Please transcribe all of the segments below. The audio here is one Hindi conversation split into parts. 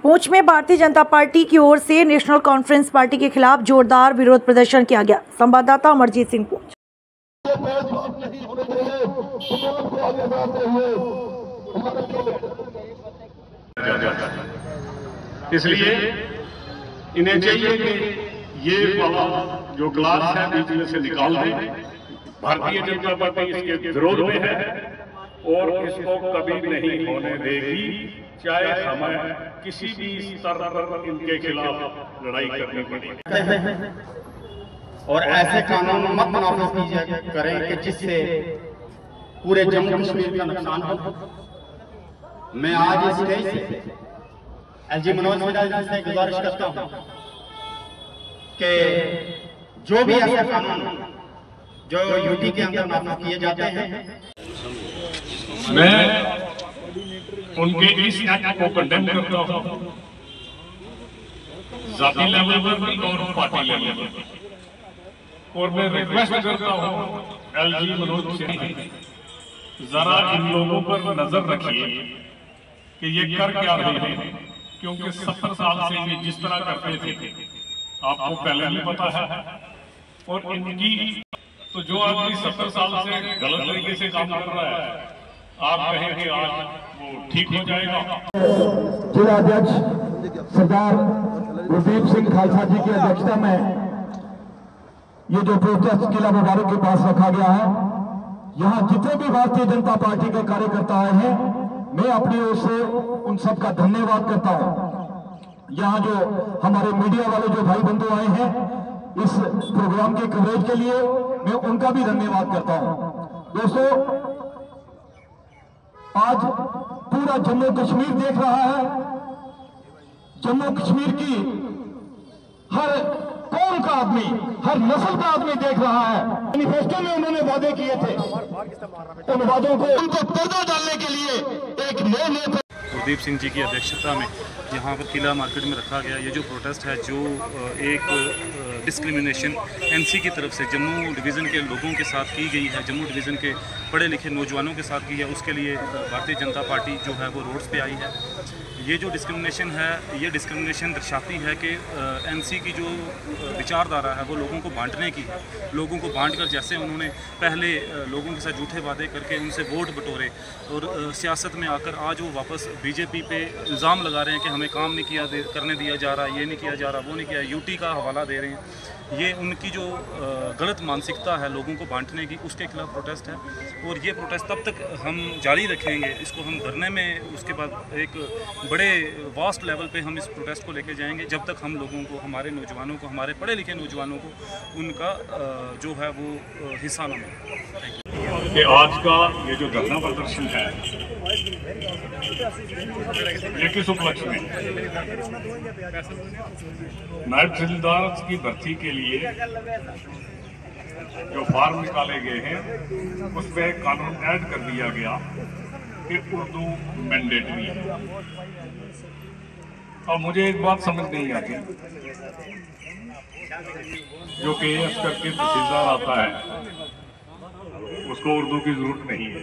पुंछ में भारतीय जनता पार्टी की ओर से नेशनल कॉन्फ्रेंस पार्टी के खिलाफ जोरदार विरोध प्रदर्शन किया गया। संवाददाता अमरजीत सिंह पुंछ। इसलिए इन्हें चाहिए कि ये वाला जो ग्लास है बीच में से निकाल दें। भारतीय जनता पार्टी इसके विरोध में है और इसको कभी नहीं होने देगी, चाहे हमें किसी भी स्तर पर इनके खिलाफ लड़ाई करनी पड़े। और ऐसे कानून मत नाफिज करें कि जिससे पूरे जम्मू कश्मीर का नुकसान हो। मैं आज इस स्टेज से एलजी मनोज सिन्हा से गुजारिश करता हूं कि जो भी ऐसे कानून जो यूटी के अंदर नाफिज किए जाते हैं, मैं उनके इस एक्ट को कंडेम करता हूं, जाती लेवल पर भी और पार्टी लेवल पर भी। और मैं रिक्वेस्ट करता हूं एलजी मनोज सिन्हा, जरा इन लोगों पर नजर रखिए कि ये कर क्या रहे हैं, क्योंकि 70 साल से ये जिस तरह करते थे आपको पहले भी पता है। और इनकी तो जो आदमी 70 साल से गलत तरीके से काम कर रहा है, आप कहें कि आज वो ठीक हो जाएगा। जिला अध्यक्ष सरदार गुरदीप सिंह खालसा जी की अध्यक्षता में ये जो प्रोटेस्ट किला मुबारक के पास रखा गया है, यहाँ जितने भी भारतीय जनता पार्टी के कार्यकर्ता आए हैं, मैं अपनी ओर से उन सबका धन्यवाद करता हूं। यहाँ जो हमारे मीडिया वाले जो भाई बंधु आए हैं इस प्रोग्राम के कवरेज के लिए, मैं उनका भी धन्यवाद करता हूं। दोस्तों, आज पूरा जम्मू कश्मीर देख रहा है, जम्मू कश्मीर की हर कौम का आदमी, हर नस्ल का आदमी देख रहा है। मैनिफेस्टो में उन्होंने वादे किए थे, उन वादों को उनको पर्दा डालने के लिए एक नए गुरदीप सिंह जी की अध्यक्षता में यहाँ पर किला मार्केट में रखा गया ये जो प्रोटेस्ट है, जो एक डिस्क्रिमिनेशन एनसी की तरफ से जम्मू डिवीज़न के लोगों के साथ की गई है, जम्मू डिवीज़न के पढ़े लिखे नौजवानों के साथ की है, उसके लिए भारतीय जनता पार्टी जो है वो रोड्स पे आई है। ये जो डिस्क्रिमिनेशन है, ये डिस्क्रिमिनेशन दर्शाती है कि एनसी की जो विचारधारा है वो लोगों को बांटने की है। लोगों को बांटकर, जैसे उन्होंने पहले लोगों के साथ झूठे वादे करके उनसे वोट बटोरे और सियासत में आकर आज वो वापस बीजेपी पे इल्ज़ाम लगा रहे हैं कि हमें काम नहीं किया करने दिया जा रहा, ये नहीं किया जा रहा, वो नहीं किया, यूटी का हवाला दे रहे हैं। ये उनकी जो गलत मानसिकता है लोगों को बांटने की, उसके खिलाफ प्रोटेस्ट है। और ये प्रोटेस्ट तब तक हम जारी रखेंगे, इसको हम करने में उसके बाद एक बड़े वास्ट लेवल पे हम इस प्रोटेस्ट को लेके जाएंगे, जब तक हम लोगों को, हमारे नौजवानों को, हमारे पढ़े लिखे नौजवानों को उनका जो है वो हिस्सा न मिले। कि आज का ये जो धरना प्रदर्शन है, ये किस उपलक्ष्य में? नायब तहसीलदार की भर्ती के लिए जो फॉर्म निकाले गए हैं, उसमें कानून ऐड कर दिया गया कि उर्दू मैंडेटरी है। और मुझे एक बात समझ नहीं आती, जो केएस करके तहसीलदार आता है उसको उर्दू की जरूरत नहीं है,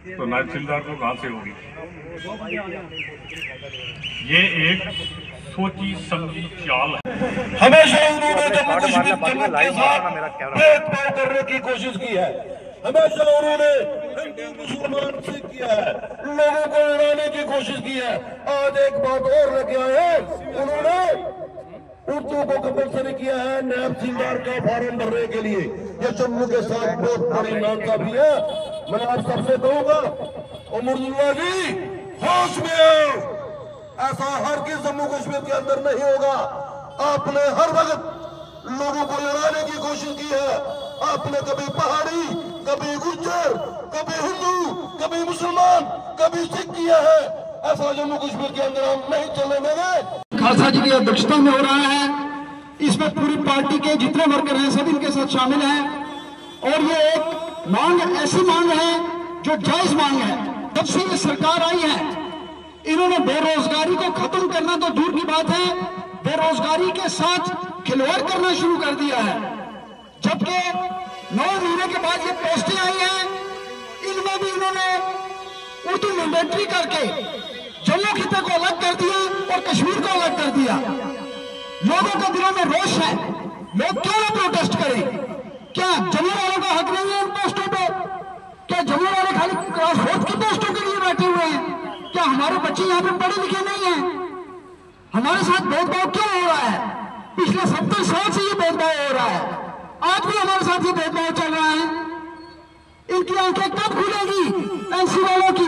तो नायब तहसीलदार को कहां से होगी? ये एक सोची समझी चाल है। हमेशा उन्होंने जम्मू कश्मीर के साथ भेदभाव करने की कोशिश की है, हमेशा उन्होंने हिंदू मुसलमान से किया है, लोगों को लड़ाने की कोशिश की है। आज एक बात और लेके आए, उन्होंने उर्दू को कंपल्सरी किया है नायब तहसीलदार का फॉर्म भरने के लिए। ये जम्मू के साथ बहुत बड़ी नाकामी है। मैं आप सबसे कहूंगा, उमरुल्लाह जी होश में आओ, ऐसा हर किस जम्मू कश्मीर के अंदर नहीं होगा। आपने हर वक्त लोगों को लड़ाने की कोशिश की है। आपने कभी पहाड़ी, कभी गुर्जर, कभी हिंदू, कभी मुसलमान, कभी सिख किया है। ऐसा जम्मू कश्मीर के अंदर हम नहीं चलने देंगे। खालसा जी की अध्यक्षता में हो रहा है, इसमें पूरी पार्टी के जितने वर्कर हैं सभी इनके साथ शामिल हैं। और ये एक मांग, ऐसी मांग है जो जायज मांग है। जब से ये सरकार आई है, इन्होंने बेरोजगारी को खत्म करना तो दूर की बात है, बेरोजगारी के साथ खिलवाड़ करना शुरू कर दिया है। जबकि 9 महीने के बाद ये पोस्टें आई हैं, इनमें भी इन्होंने उर्दू मैंडेटरी करके जम्मू खिते को अलग कर दिया और कश्मीर को अलग कर दिया। लोगों के दिलों में रोष है, लोग क्यों ना प्रोटेस्ट करें? क्या जम्मू वालों का हक नहीं है इन पोस्टों पे? क्या जम्मू वाले खाली क्लास 4 की पोस्टों के लिए बैठे हुए हैं? क्या हमारे बच्चे यहाँ पे पढ़े लिखे नहीं हैं? हमारे साथ भेदभाव क्यों हो रहा है? पिछले 70 साल से ये भेदभाव हो रहा है, आज भी हमारे साथ ये भेदभाव चल रहा है। इनकी आंखें कब खुलेगी एनसी वालों की?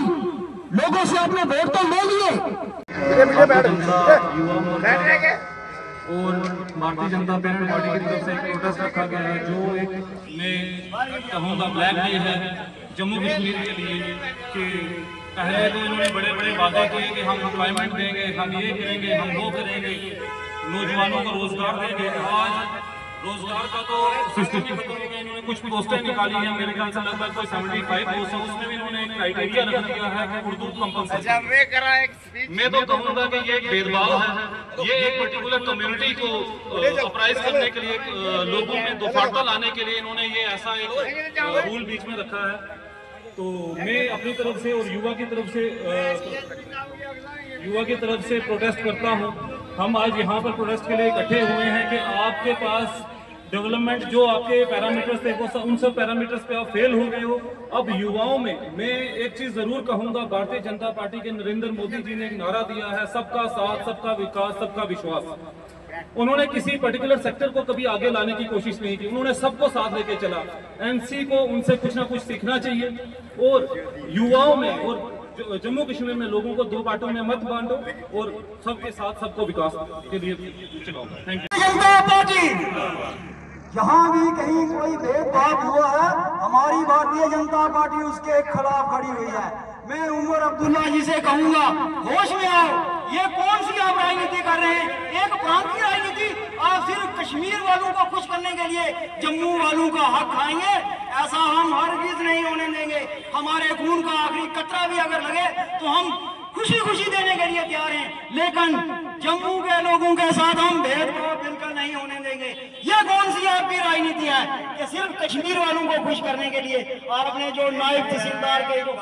लोगों से अपने वोट तो ले लिए। और भारतीय जनता पार्टी की तरफ से एक प्रोटेस्ट रखा गया है, जो एक मैं कहूँगा ब्लैक डे है जम्मू कश्मीर के लिए। कि पहले तो इन्होंने बड़े बड़े वादे किए कि हम एम्प्लॉयमेंट देंगे, हम ये करेंगे, हम वो करेंगे, नौजवानों को रोजगार देंगे। आज रोजगार का तो इन्होंने कुछ पोस्टें निकाली हैं, मेरे ख्याल से लगभग कोई 75 पोस्ट है, उसमें भी इन्होंने एक क्राइटेरिया रख दिया है कि उर्दू कंपलसरी। मैं तो कहूँगा कि ये एक भेदभाव है, ये एक पर्टिकुलर कम्युनिटी को अपराइज करने के लिए, लोगों में दोफाड़ता लाने के लिए इन्होंने ये ऐसा एक रूल बीच में रखा है। तो मैं अपनी तरफ से और युवा की तरफ से प्रोटेस्ट करता हूं। हम आज यहाँ पर प्रोटेस्ट के लिए इकट्ठे हुए हैं कि आपके पास डेवलपमेंट जो आपके पैरामीटर्स थे वो उन सब पैरामीटर्स पे आप फेल हो गए हो। अब युवाओं में मैं एक चीज जरूर कहूंगा, भारतीय जनता पार्टी के नरेंद्र मोदी जी ने एक नारा दिया है, सबका साथ, सबका विकास, सबका विश्वास। उन्होंने किसी पर्टिकुलर सेक्टर को कभी आगे लाने की कोशिश नहीं की, उन्होंने सबको साथ लेके चला। एनसी को उनसे कुछ ना कुछ सीखना चाहिए। और युवाओं में और जम्मू कश्मीर में लोगों को दो बांटों में मत बांटो और सबके साथ सबको विकास के लिए चलाओ। Thank you. जनता पार्टी जहां भी कहीं कोई भेदभाव हुआ है, हमारी भारतीय जनता पार्टी उसके खिलाफ खड़ी हुई है। मैं उमर अब्दुल्ला जी से कहूंगा, होश में आओ। ये कौन सी आप राजनीति कर रहे हैं? एक प्रांतीय राजनीति। आप सिर्फ कश्मीर वालों को खुश करने के लिए जम्मू वालों का हक खाएंगे, ऐसा हम हरगिज नहीं होने देंगे। हमारे खून का आखिरी कतरा भी अगर लगे तो हम खुशी खुशी देने के लिए तैयार हैं, लेकिन जम्मू के लोगों के साथ हम भेदभाव बिल्कुल नहीं होने देंगे। यह कौन सी आपकी राजनीति है कि सिर्फ कश्मीर वालों को खुश करने के लिए आपने जो नायब तहसीलदार के जो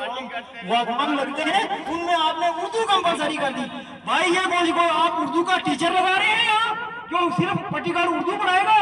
फॉर्म लगते हैं उनमें आपने उर्दू कंपलसरी कर दी। भाई ये कौन सी, आप उर्दू का टीचर लगा रहे हैं यहाँ जो सिर्फ पर्टिकुलर उर्दू पढ़ाएगा?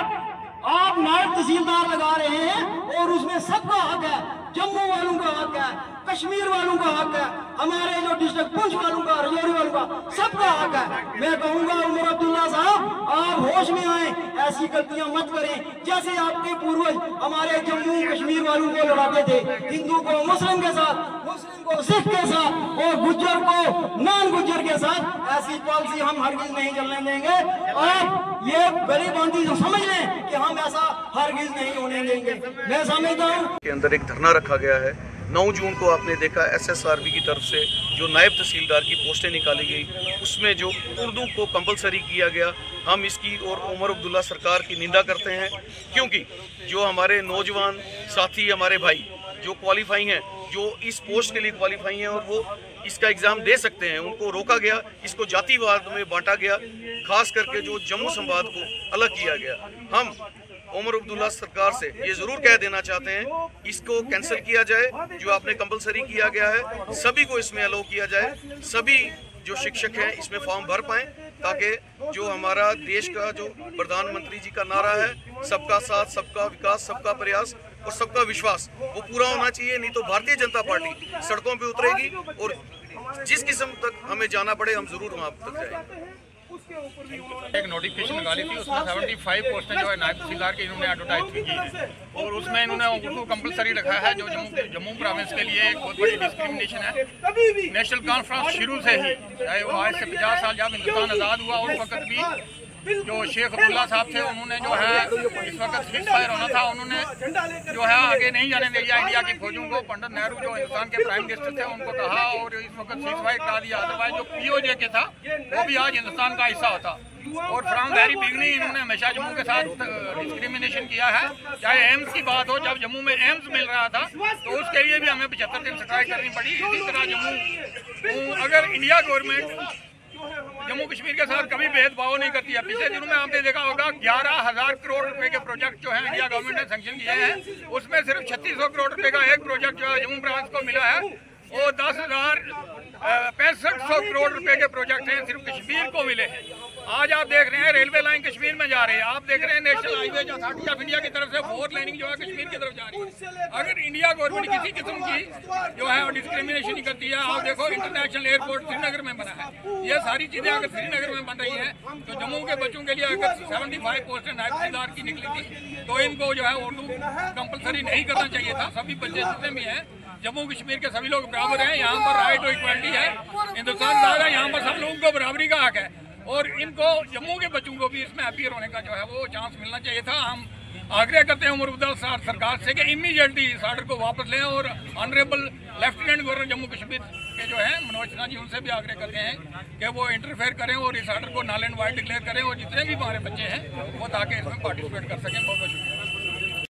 आप नायब तहसीलदार लगा रहे हैं और उसमें सबका हक है, जम्मू वालों का हक है, कश्मीर वालों का हक है, हमारे जो डिस्ट्रिक्ट पुंछ वालों का, रजौरी वालों का, सबका हक है। मैं कहूंगा उमर अब्दुल्ला साहब, आप होश में आए, ऐसी गलतियां मत करें जैसे आपके पूर्वज हमारे जम्मू कश्मीर वालों को लड़ाते थे, हिंदू को मुस्लिम के साथ, मुस्लिम को सिख के साथ और गुज्जर को नॉन गुज्जर के साथ। ऐसी पॉलिसी हम हरगिज नहीं चलने देंगे। आप ये गरीबांदी समझ लें कि हम ऐसा हरगिज नहीं होने देंगे। मैं समझता हूँ के अंदर एक धरना रखा गया है। 9 जून को आपने देखा SSRB की तरफ से जो नायब तहसीलदार की पोस्टें निकाली गई, उसमें जो उर्दू को कंपलसरी किया गया, हम इसकी और उमर अब्दुल्ला सरकार की निंदा करते हैं। क्योंकि जो हमारे नौजवान साथी, हमारे भाई जो क्वालिफाई हैं, जो इस पोस्ट के लिए क्वालिफाई हैं और वो इसका एग्ज़ाम दे सकते हैं, उनको रोका गया, इसको जातिवाद में बांटा गया, खास करके जो जम्मू संवाद को अलग किया गया। हम उमर अब्दुल्ला सरकार से ये ज़रूर कह देना चाहते हैं, इसको कैंसिल किया जाए, जो आपने कंपलसरी किया गया है सभी को इसमें अलाउ किया जाए। सभी जो शिक्षक हैं इसमें फॉर्म भर पाएँ, ताकि जो हमारा देश का जो प्रधानमंत्री जी का नारा है, सबका साथ, सबका विकास, सबका प्रयास और सबका विश्वास, वो पूरा होना चाहिए। नहीं तो भारतीय जनता पार्टी सड़कों पे उतरेगी और जिस किस्म तक हमें जाना पड़े हम जरूर वहाँ तक जाएंगे। एक नोटिफिकेशन निकाली थी, उसमें 75 पोस्टें जो है नायब तहसीलदार की इन्होंने एडवर्टाइज की है और उसमें इन्होंने उर्दू कंपलसरी रखा है, जो जम्मू प्रोविंस के लिए एक बहुत बड़ी डिस्क्रिमिनेशन है। नेशनल कॉन्फ्रेंस शुरू से ही, चाहे वो आज से 50 साल जब हिंदुस्तान आज़ाद हुआ उस वक्त भी जो शेख अब्दुल्ला साहब थे उन्होंने जो है इस वक्त सीज फायर होना था, उन्होंने जो है आगे नहीं जाने दिया इंडिया की फौजों को। पंडित नेहरू जो हिंदुस्तान के प्राइम मिनिस्टर थे उनको कहा और इस वक्त सीज फायर करा दिया, अदरवाइज जो POJ के था वो भी आज हिंदुस्तान का हिस्सा होता। और फ्रॉम वेरी बिगनिंग इन्होंने हमेशा जम्मू के साथ डिस्क्रिमिनेशन किया है। चाहे एम्स की बात हो, जब जम्मू में एम्स मिल रहा था तो उसके लिए भी हमें 75 दिन स्ट्राइक करनी पड़ी। इसी तरह जम्मू, अगर इंडिया गवर्नमेंट जम्मू कश्मीर के साथ कभी भेदभाव नहीं करती है। पिछले दिनों में आपने देखा होगा 11,000 करोड़ रुपए के प्रोजेक्ट जो है इंडिया गवर्नमेंट ने सैंक्शन किए हैं, उसमें सिर्फ 3600 करोड़ रुपए का एक प्रोजेक्ट जो है जम्मू प्रांत को मिला है और 10,000 6500 करोड़ रुपए के प्रोजेक्ट हैं सिर्फ कश्मीर को मिले हैं। आज आप देख रहे हैं रेलवे लाइन कश्मीर में जा रही है, आप देख रहे हैं नेशनल हाईवे जो अथॉरिटी ऑफ इंडिया की तरफ से 4 लाइनिंग जो है कश्मीर की तरफ जा रही है। अगर इंडिया गवर्नमेंट किसी किस्म की जो है डिस्क्रिमिनेशन नहीं करती है, आप देखो इंटरनेशनल एयरपोर्ट श्रीनगर में बना है, ये सारी चीजें अगर श्रीनगर में बन रही हैं तो जम्मू के बच्चों के लिए अगर 75 पोस्टें नायब तहसीलदार की निकली थी तो इनको जो है उर्दू कंपलसरी नहीं करना चाहिए था। सभी बच्चे जितने भी हैं जम्मू कश्मीर के सभी लोग बराबर हैं, यहाँ पर राइट टू इक्वालिटी है, हिंदुस्तान दायरा, यहाँ पर सब लोगों को बराबरी का हक है और इनको जम्मू के बच्चों को भी इसमें अपीयर होने का जो है वो चांस मिलना चाहिए था। हम आग्रह करते हैं उमर अब्दुल्ला सरकार से कि इमीडिएटली इस ऑर्डर को वापस लें और honourable lieutenant governor Jammu Kashmir के जो है मनोज सिन्हा जी उनसे भी आग्रह करते हैं कि वो इंटरफेयर करें और इस ऑर्डर को नल एंड वाइड डिक्लेयर करें और जितने भी हमारे बच्चे हैं वो ताकि इसमें पार्टिसिपेट कर सकें। बहुत बहुत शुक्रिया।